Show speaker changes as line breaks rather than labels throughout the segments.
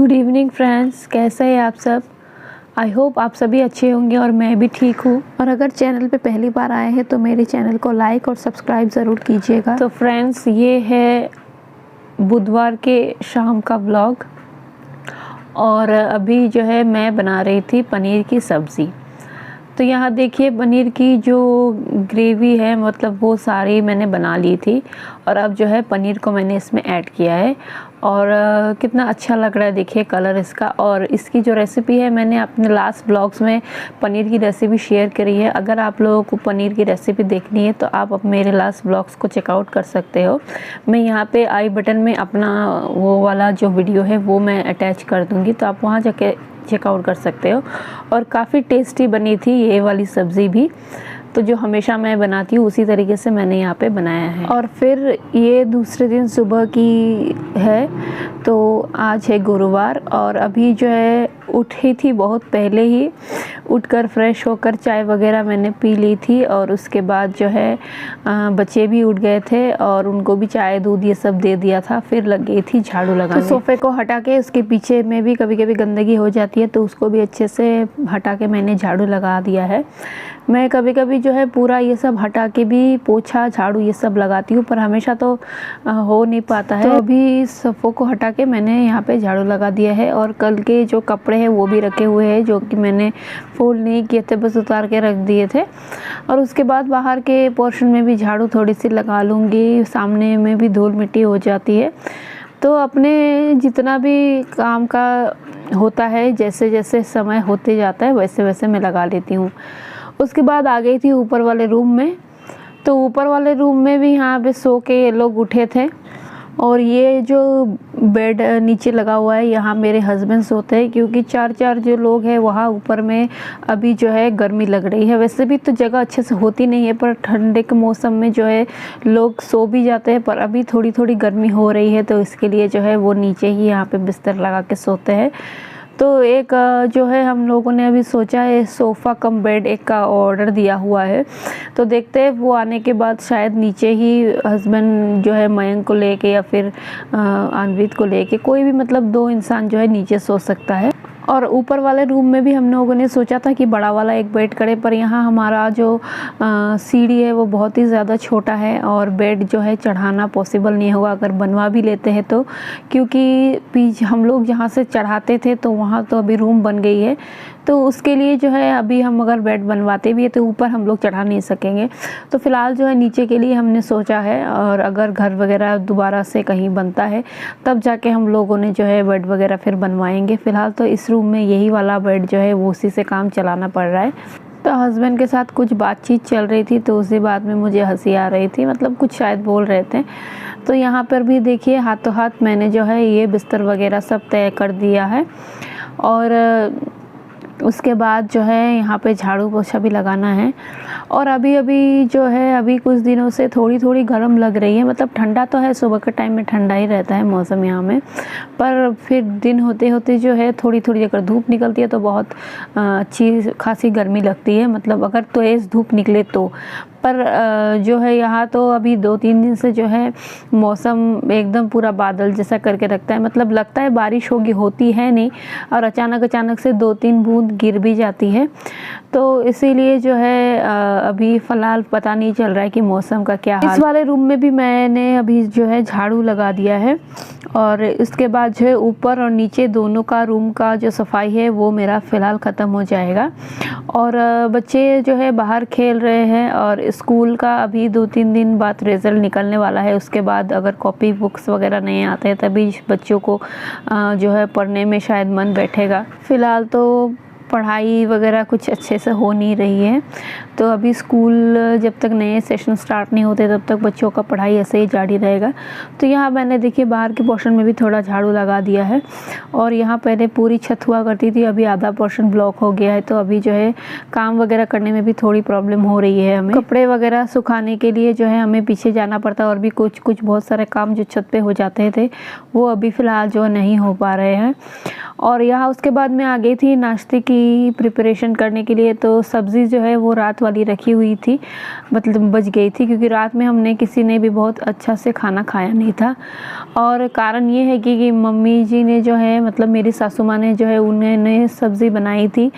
Good evening friends, कैसे हैं आप सब। आई होप आप सभी अच्छे होंगे और मैं भी ठीक हूँ। और अगर चैनल पे पहली बार आए हैं तो मेरे चैनल को लाइक और सब्सक्राइब ज़रूर कीजिएगा। तो फ्रेंड्स, ये है बुधवार के शाम का व्लॉग और अभी जो है मैं बना रही थी पनीर की सब्ज़ी। तो यहाँ देखिए, पनीर की जो ग्रेवी है मतलब वो सारी मैंने बना ली थी और अब जो है पनीर को मैंने इसमें ऐड किया है और कितना अच्छा लग रहा है देखिए कलर इसका। और इसकी जो रेसिपी है मैंने अपने लास्ट ब्लॉग्स में पनीर की रेसिपी शेयर करी है। अगर आप लोगों को पनीर की रेसिपी देखनी है तो आप मेरे लास्ट ब्लॉग्स को चेकआउट कर सकते हो। मैं यहाँ पे आई बटन में अपना वो वाला जो वीडियो है वो मैं अटैच कर दूँगी, तो आप वहाँ जाके चेकआउट कर सकते हो। और काफ़ी टेस्टी बनी थी ये वाली सब्ज़ी भी, तो जो हमेशा मैं बनाती हूँ उसी तरीके से मैंने यहाँ पे बनाया है। और फिर ये दूसरे दिन सुबह की है, तो आज है गुरुवार और अभी जो है उठी थी बहुत पहले ही। उठकर फ्रेश होकर चाय वगैरह मैंने पी ली थी और उसके बाद जो है बच्चे भी उठ गए थे और उनको भी चाय दूध ये सब दे दिया था। फिर लग गई थी झाड़ू लगाने। तो सोफ़े को हटा के उसके पीछे में भी कभी कभी गंदगी हो जाती है, तो उसको भी अच्छे से हटा के मैंने झाड़ू लगा दिया है। मैं कभी कभी जो है पूरा ये सब हटा के भी पोछा झाड़ू ये सब लगाती हूँ, पर हमेशा तो हो नहीं पाता है। तो अभी सोफ़ों को हटा के मैंने यहाँ पे झाड़ू लगा दिया है और कल के जो कपड़े हैं वो भी रखे हुए हैं जो कि मैंने फोल्ड नहीं किए थे, बस उतार के रख दिए थे। और उसके बाद बाहर के पोर्शन में भी झाड़ू थोड़ी सी लगा लूँगी, सामने में भी धूल मिट्टी हो जाती है। तो अपने जितना भी काम का होता है जैसे जैसे समय होते जाता है वैसे वैसे मैं लगा लेती हूँ। उसके बाद आ गई थी ऊपर वाले रूम में। तो ऊपर वाले रूम में भी यहाँ पे सो के ये लोग उठे थे और ये जो बेड नीचे लगा हुआ है यहाँ मेरे हस्बैंड सोते हैं, क्योंकि चार जो लोग हैं वहाँ ऊपर में अभी जो है गर्मी लग रही है। वैसे भी तो जगह अच्छे से होती नहीं है, पर ठंडे के मौसम में जो है लोग सो भी जाते हैं, पर अभी थोड़ी थोड़ी गर्मी हो रही है तो इसके लिए जो है वो नीचे ही यहाँ पे बिस्तर लगा के सोते हैं। तो एक जो है हम लोगों ने अभी सोचा है सोफ़ा कम बेड एक का ऑर्डर दिया हुआ है, तो देखते हैं वो आने के बाद शायद नीचे ही हस्बैंड जो है मयंक को लेके या फिर अनवित को लेके कोई भी मतलब 2 इंसान जो है नीचे सो सकता है। और ऊपर वाले रूम में भी हम लोगों ने सोचा था कि बड़ा वाला एक बेड करे, पर यहाँ हमारा जो सीढ़ी है वो बहुत ही ज़्यादा छोटा है और बेड जो है चढ़ाना पॉसिबल नहीं होगा अगर बनवा भी लेते हैं तो, क्योंकि पीछे हम लोग जहाँ से चढ़ाते थे तो वहाँ तो अभी रूम बन गई है, तो उसके लिए जो है अभी हम अगर बेड बनवाते भी है तो ऊपर हम लोग चढ़ा नहीं सकेंगे। तो फ़िलहाल जो है नीचे के लिए हमने सोचा है, और अगर घर वगैरह दोबारा से कहीं बनता है तब जाके हम लोगों ने जो है बेड वगैरह फिर बनवाएंगे। फ़िलहाल तो इस रूम में यही वाला बेड जो है वो उसी से काम चलाना पड़ रहा है। तो हस्बैंड के साथ कुछ बातचीत चल रही थी तो उसी बात में मुझे हंसी आ रही थी, मतलब कुछ शायद बोल रहे थे। तो यहाँ पर भी देखिए हाथों हाथ मैंने जो है ये बिस्तर वगैरह सब तय कर दिया है और उसके बाद जो है यहाँ पे झाड़ू पोछा भी लगाना है। और अभी जो है अभी कुछ दिनों से थोड़ी थोड़ी गर्म लग रही है, मतलब ठंडा तो है, सुबह के टाइम में ठंडा ही रहता है मौसम यहाँ में, पर फिर दिन होते होते जो है थोड़ी थोड़ी अगर धूप निकलती है तो बहुत अच्छी खासी गर्मी लगती है, मतलब अगर तेज़ धूप निकले तो। पर जो है यहाँ तो अभी 2-3 दिन से जो है मौसम एकदम पूरा बादल जैसा करके रखता है, मतलब लगता है बारिश होगी, होती है नहीं, और अचानक से 2-3 बूंद गिर भी जाती है। तो इसीलिए जो है अभी फ़िलहाल पता नहीं चल रहा है कि मौसम का क्या हाल। इस वाले रूम में भी मैंने अभी जो है झाड़ू लगा दिया है और इसके बाद जो है ऊपर और नीचे दोनों का रूम का जो सफाई है वो मेरा फ़िलहाल ख़त्म हो जाएगा। और बच्चे जो है बाहर खेल रहे हैं और स्कूल का अभी 2-3 दिन बाद रिज़ल्ट निकलने वाला है। उसके बाद अगर कॉपी बुक्स वगैरह नहीं आते हैं तभी बच्चों को जो है पढ़ने में शायद मन बैठेगा। फ़िलहाल तो पढ़ाई वगैरह कुछ अच्छे से हो नहीं रही है, तो अभी स्कूल जब तक नए सेशन स्टार्ट नहीं होते तब तक बच्चों का पढ़ाई ऐसे ही जारी रहेगा। तो यहाँ मैंने देखिए बाहर के पोर्शन में भी थोड़ा झाड़ू लगा दिया है और यहाँ पहले पूरी छत हुआ करती थी, अभी आधा पोर्शन ब्लॉक हो गया है, तो अभी जो है काम वगैरह करने में भी थोड़ी प्रॉब्लम हो रही है हमें। कपड़े वगैरह सुखाने के लिए जो है हमें पीछे जाना पड़ता है और भी कुछ बहुत सारे काम जो छत पे हो जाते थे वो अभी फ़िलहाल जो नहीं हो पा रहे हैं। और यहाँ उसके बाद मैं आ गई थी नाश्ते की की प्रिपरेशन करने के लिए। तो सब्ज़ी जो है वो रात वाली रखी हुई थी, मतलब बच गई थी, क्योंकि रात में हमने किसी ने भी बहुत अच्छा से खाना खाया नहीं था। और कारण ये है कि मम्मी जी ने जो है, मतलब मेरी सासू माँ ने जो है, उन्होंने सब्ज़ी बनाई थी,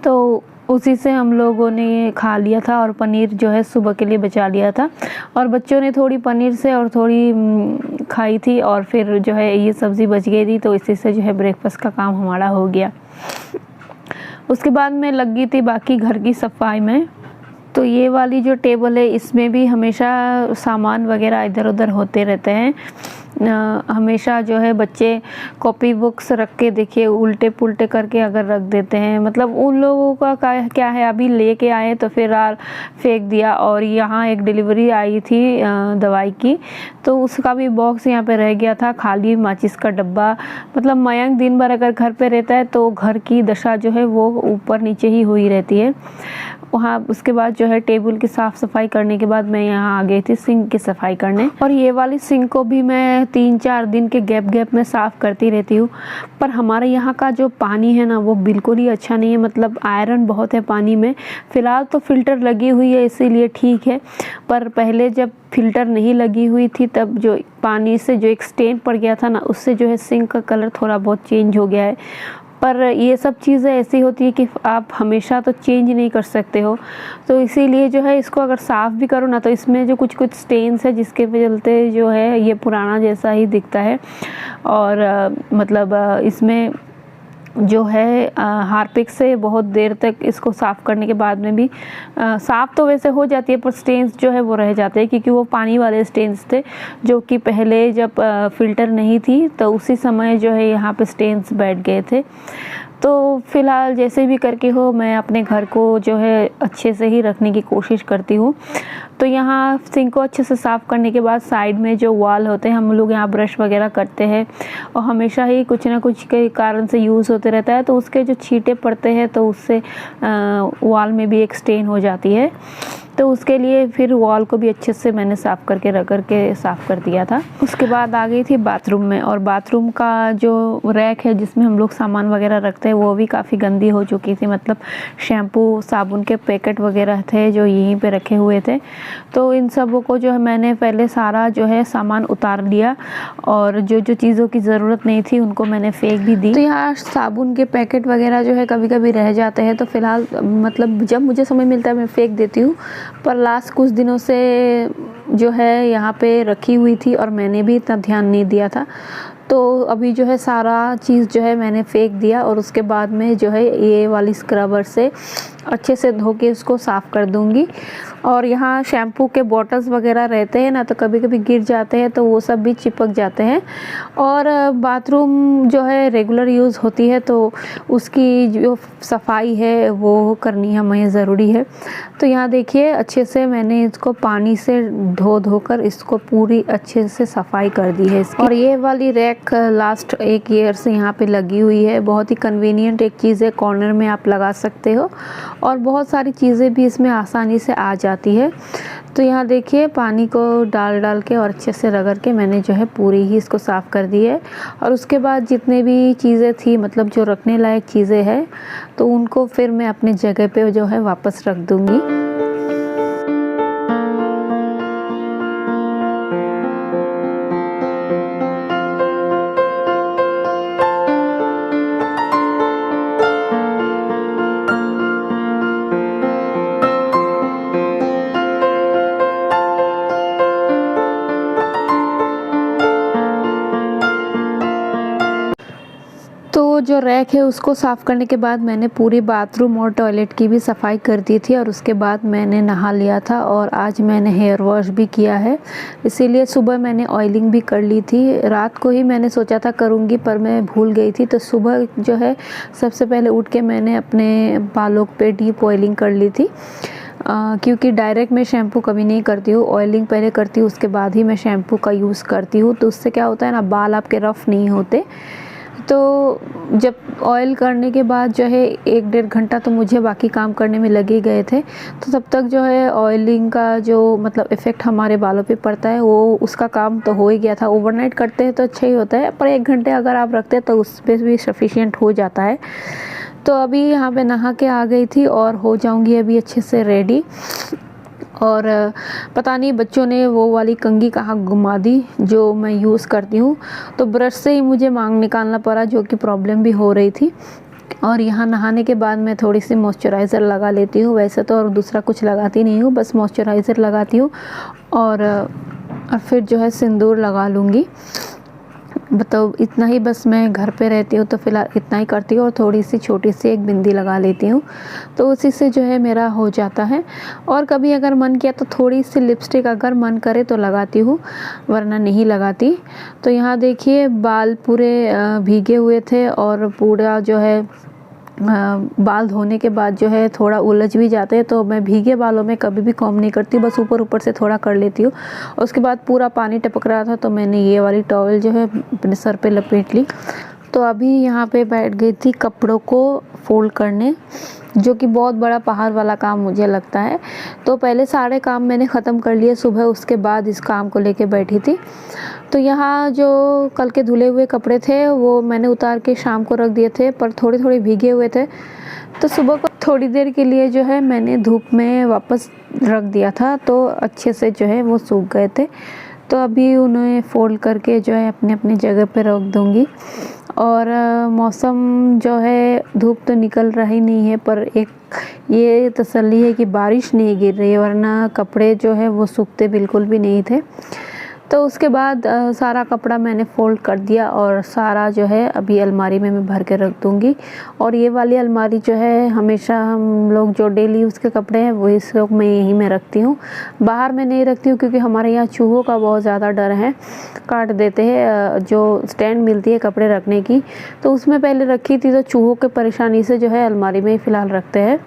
तो उसी से हम लोगों ने खा लिया था। और पनीर जो है सुबह के लिए बचा लिया था, और बच्चों ने थोड़ी पनीर से और थोड़ी खाई थी, और फिर जो है ये सब्ज़ी बच गई थी, तो इसी से जो है ब्रेकफास्ट का काम हमारा हो गया। उसके बाद मैं लग गई थी बाकी घर की सफाई में। तो ये वाली जो टेबल है, इसमें भी हमेशा सामान वगैरह इधर उधर होते रहते हैं। हमेशा जो है बच्चे कॉपी बुक्स रख के देखिए उल्टे पुल्टे करके अगर रख देते हैं, मतलब उन लोगों का क्या है, अभी लेके आए तो फिर फेंक दिया। और यहाँ एक डिलीवरी आई थी दवाई की, तो उसका भी बॉक्स यहाँ पे रह गया था, खाली माचिस का डब्बा। मतलब मयंक दिन भर अगर घर पे रहता है तो घर की दशा जो है वो ऊपर नीचे ही हुई रहती है वहाँ। उसके बाद जो है टेबल की साफ़ सफाई करने के बाद मैं यहाँ आ गई थी सिंक की सफाई करने। और ये वाली सिंक को भी मैं 3-4 दिन के गैप में साफ़ करती रहती हूँ। पर हमारे यहाँ का जो पानी है ना, वो बिल्कुल ही अच्छा नहीं है, मतलब आयरन बहुत है पानी में। फ़िलहाल तो फ़िल्टर लगी हुई है इसीलिए ठीक है, पर पहले जब फ़िल्टर नहीं लगी हुई थी तब जो पानी से जो एक स्टेन पड़ गया था ना, उससे जो है सिंक का कलर थोड़ा बहुत चेंज हो गया है। पर ये सब चीज़ें ऐसी होती है कि आप हमेशा तो चेंज नहीं कर सकते हो, तो इसीलिए जो है इसको अगर साफ़ भी करो ना, तो इसमें जो कुछ स्टेन्स है जिसके चलते जो है ये पुराना जैसा ही दिखता है। और मतलब इसमें जो है हार्पिक से बहुत देर तक इसको साफ़ करने के बाद में भी साफ़ तो वैसे हो जाती है, पर स्टेन्स जो है वो रह जाते हैं, क्योंकि वो पानी वाले स्टेन्स थे जो कि पहले जब फ़िल्टर नहीं थी तो उसी समय जो है यहाँ पे स्टेन्स बैठ गए थे। तो फ़िलहाल जैसे भी करके हो, मैं अपने घर को जो है अच्छे से ही रखने की कोशिश करती हूँ। तो यहाँ सिंक को अच्छे से साफ़ करने के बाद साइड में जो वॉल होते हैं, हम लोग यहाँ ब्रश वगैरह करते हैं और हमेशा ही कुछ ना कुछ के कारण से यूज़ होते रहता है, तो उसके जो छींटे पड़ते हैं तो उससे वॉल में भी एक स्टेन हो जाती है। तो उसके लिए फिर वॉल को भी अच्छे से मैंने साफ़ करके रगड़ के साफ़ कर दिया था। उसके बाद आ गई थी बाथरूम में, और बाथरूम का जो रैक है जिसमें हम लोग सामान वगैरह रखते हैं वो भी काफ़ी गंदी हो चुकी थी, मतलब शैम्पू साबुन के पैकेट वगैरह थे जो यहीं पे रखे हुए थे। तो इन सबों को जो है मैंने पहले सारा जो है सामान उतार लिया, और जो चीज़ों की ज़रूरत नहीं थी उनको मैंने फेंक भी दी। तो यहाँ साबुन के पैकेट वगैरह जो है कभी कभी रह जाते हैं, तो फ़िलहाल मतलब जब मुझे समय मिलता है मैं फेंक देती हूँ, पर लास्ट कुछ दिनों से जो है यहाँ पे रखी हुई थी और मैंने भी इतना ध्यान नहीं दिया था। तो अभी जो है सारा चीज़ जो है मैंने फेंक दिया, और उसके बाद में जो है ये वाली स्क्रबर से अच्छे से धो के इसको साफ़ कर दूँगी। और यहाँ शैम्पू के बॉटल्स वगैरह रहते हैं ना, तो कभी कभी गिर जाते हैं तो वो सब भी चिपक जाते हैं। और बाथरूम जो है रेगुलर यूज़ होती है, तो उसकी जो सफाई है वो करनी हमें ज़रूरी है। तो यहाँ देखिए अच्छे से मैंने इसको पानी से धो कर इसको पूरी अच्छे से सफाई कर दी है इसकी। और ये वाली रैक लास्ट 1 ईयर से यहाँ पे लगी हुई है, बहुत ही कन्वीनियंट एक चीज़ है, कॉर्नर में आप लगा सकते हो, और बहुत सारी चीज़ें भी इसमें आसानी से आ जाती है। तो यहाँ देखिए पानी को डाल के और अच्छे से रगड़ के मैंने जो है पूरी ही इसको साफ़ कर दी है। और उसके बाद जितने भी चीज़ें थी, मतलब जो रखने लायक चीज़ें हैं, तो उनको फिर मैं अपनी जगह पे जो है वापस रख दूँगी। तो जो रैक है उसको साफ़ करने के बाद मैंने पूरी बाथरूम और टॉयलेट की भी सफाई कर दी थी, और उसके बाद मैंने नहा लिया था, और आज मैंने हेयर वॉश भी किया है। इसीलिए सुबह मैंने ऑयलिंग भी कर ली थी। रात को ही मैंने सोचा था करूँगी, पर मैं भूल गई थी। तो सुबह जो है सबसे पहले उठ के मैंने अपने बालों पे डीप ऑयलिंग कर ली थी, क्योंकि डायरेक्ट मैं शैम्पू कभी नहीं करती हूँ, ऑयलिंग पहले करती हूँ, उसके बाद ही मैं शैम्पू का यूज़ करती हूँ। तो उससे क्या होता है ना, बाल आपके रफ़ नहीं होते। तो जब ऑयल करने के बाद जो है 1-1.5 घंटा तो मुझे बाकी काम करने में लगे गए थे, तो तब तक जो है ऑयलिंग का जो मतलब इफ़ेक्ट हमारे बालों पे पड़ता है वो उसका काम तो हो ही गया था। ओवरनाइट करते हैं तो अच्छा ही होता है, पर 1 घंटे अगर आप रखते हैं तो उस पर भी सफिशिएंट हो जाता है। तो अभी यहाँ पे नहा के आ गई थी और हो जाऊँगी अभी अच्छे से रेडी। और पता नहीं बच्चों ने वो वाली कंघी कहाँ घुमा दी जो मैं यूज़ करती हूँ, तो ब्रश से ही मुझे मांग निकालना पड़ा, जो कि प्रॉब्लम भी हो रही थी। और यहाँ नहाने के बाद मैं थोड़ी सी मॉइस्चराइज़र लगा लेती हूँ, वैसे तो और दूसरा कुछ लगाती नहीं हूँ, बस मॉइस्चराइज़र लगाती हूँ और फिर जो है सिंदूर लगा लूँगी। बताओ इतना ही, बस मैं घर पे रहती हूँ तो फ़िलहाल इतना ही करती हूँ और थोड़ी सी छोटी सी एक बिंदी लगा लेती हूँ, तो उसी से जो है मेरा हो जाता है। और कभी अगर मन किया तो थोड़ी सी लिपस्टिक अगर मन करे तो लगाती हूँ, वरना नहीं लगाती। तो यहाँ देखिए बाल पूरे भीगे हुए थे और पूरा जो है बाल धोने के बाद जो है थोड़ा उलझ भी जाते हैं, तो मैं भीगे बालों में कभी भी कॉम्ब नहीं करती, बस ऊपर ऊपर से थोड़ा कर लेती हूँ। उसके बाद पूरा पानी टपक रहा था तो मैंने ये वाली टॉवल जो है अपने सर पे लपेट ली। तो अभी यहाँ पे बैठ गई थी कपड़ों को फोल्ड करने, जो कि बहुत बड़ा पहाड़ वाला काम मुझे लगता है। तो पहले सारे काम मैंने ख़त्म कर लिए सुबह, उसके बाद इस काम को लेके बैठी थी। तो यहाँ जो कल के धुले हुए कपड़े थे वो मैंने उतार के शाम को रख दिए थे, पर थोड़े थोड़े भीगे हुए थे, तो सुबह को थोड़ी देर के लिए जो है मैंने धूप में वापस रख दिया था, तो अच्छे से जो है वो सूख गए थे। तो अभी उन्हें फोल्ड करके जो है अपने अपनी जगह पे रख दूँगी। और मौसम जो है धूप तो निकल रही नहीं है, पर एक ये तसल्ली है कि बारिश नहीं गिर रही है, वरना कपड़े जो है वो सूखते बिल्कुल भी नहीं थे। तो उसके बाद सारा कपड़ा मैंने फोल्ड कर दिया और सारा जो है अभी अलमारी में मैं भर के रख दूँगी। और ये वाली अलमारी जो है हमेशा हम लोग जो डेली यूज़ के कपड़े हैं वो इस लोग मैं यहीं में रखती हूँ, बाहर में नहीं रखती हूँ, क्योंकि हमारे यहाँ चूहों का बहुत ज़्यादा डर है, काट देते हैं। जो स्टैंड मिलती है कपड़े रखने की, तो उसमें पहले रखी थी, तो चूहों के परेशानी से जो है अलमारी में ही फ़िलहाल रखते हैं।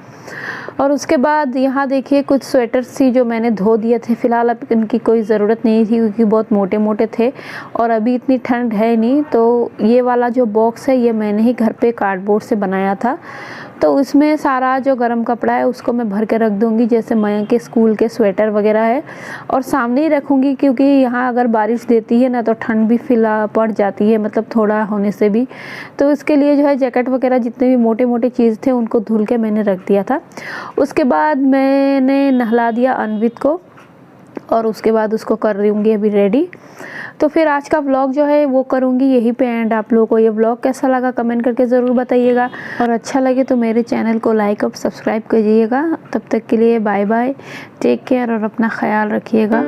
और उसके बाद यहाँ देखिए कुछ स्वेटर्स थी जो मैंने धो दिए थे, फ़िलहाल अब इनकी कोई ज़रूरत नहीं थी क्योंकि बहुत मोटे मोटे थे और अभी इतनी ठंड है नहीं। तो ये वाला जो बॉक्स है ये मैंने ही घर पे कार्डबोर्ड से बनाया था, तो उसमें सारा जो गर्म कपड़ा है उसको मैं भर के रख दूँगी, जैसे मयंक के स्कूल के स्वेटर वगैरह है, और सामने ही रखूँगी क्योंकि यहाँ अगर बारिश देती है ना तो ठंड भी पड़ जाती है, मतलब थोड़ा होने से भी। तो इसके लिए जो है जैकेट वगैरह जितने भी मोटे मोटे चीज़ थे उनको धुल के मैंने रख दिया था। उसके बाद मैंने नहला दिया अनवित को और उसके बाद उसको कर दूँगी अभी रेडी। तो फिर आज का व्लॉग जो है वो करूँगी यहीं पे एंड। आप लोगों को ये व्लॉग कैसा लगा कमेंट करके ज़रूर बताइएगा, और अच्छा लगे तो मेरे चैनल को लाइक और सब्सक्राइब कीजिएगा। तब तक के लिए बाय बाय, टेक केयर और अपना ख्याल रखिएगा।